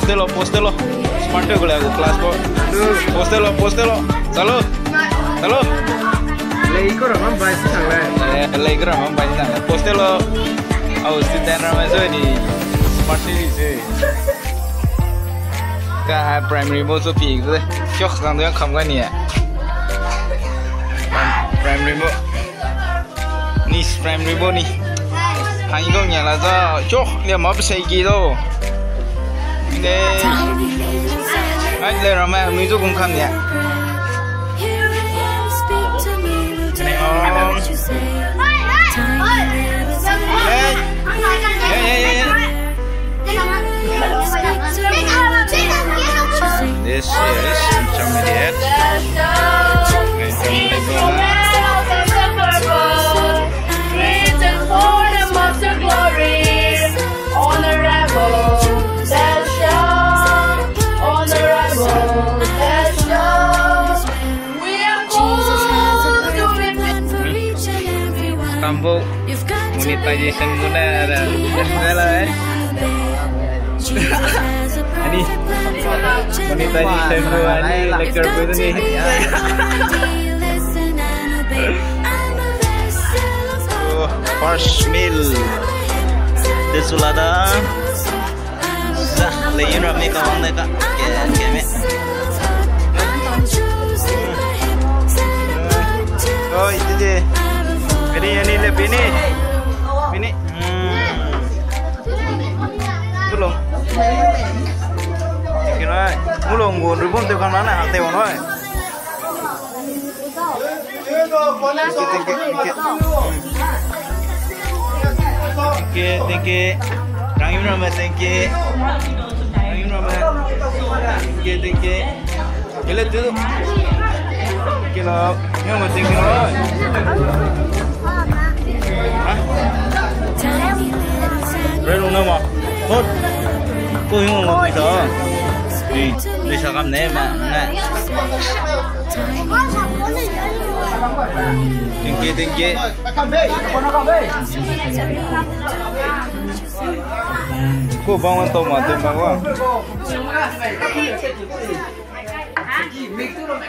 postelo. Smart gue lagu kelas kok. Postelo. Salut. Leiko ramam baik sangat. Leiko ramam baik sangat. Postelo. Student ramai so ini smart sih. Kah primary mo so pi gitu. Syok sang tu yang kamu kan ni ya. Primary mo. Ni primary mo ni. Hang ikong nyala so. Syok dia mau bisa gitu. Ini. Ai le ramai mi tu kung kam ya. Ini om. This is intermediate. Kampung monetization guna ada segala ini monetization guna ini lecture itu nih first meal desulada dah lein ramai kawan mereka game oh itu deh ini lebih ini belum kira belum gue ribut tuh kan mana hati orang thank you rangin ramai thank you bila tu kilo yang penting kilo Rồi nè mà. Tốt. Cô hiểu không bây giờ? Đi sao cầm nè mà. Nè. Thank you. Cô bông ăn tôm mà tôm bông quá. Hãy subscribe cho kênh Ghiền Mì Gõ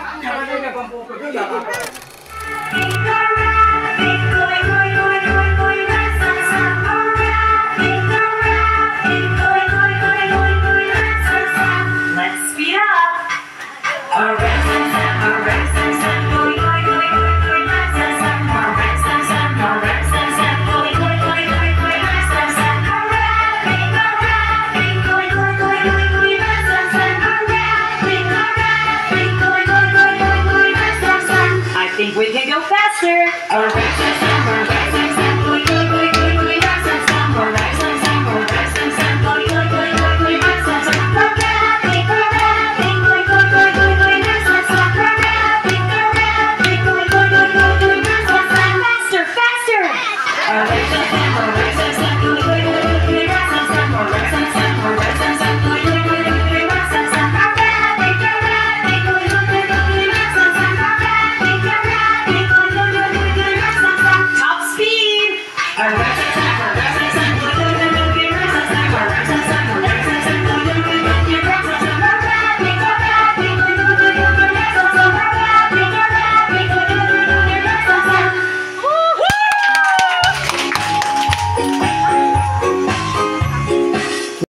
để không bỏ lỡ những video hấp dẫn.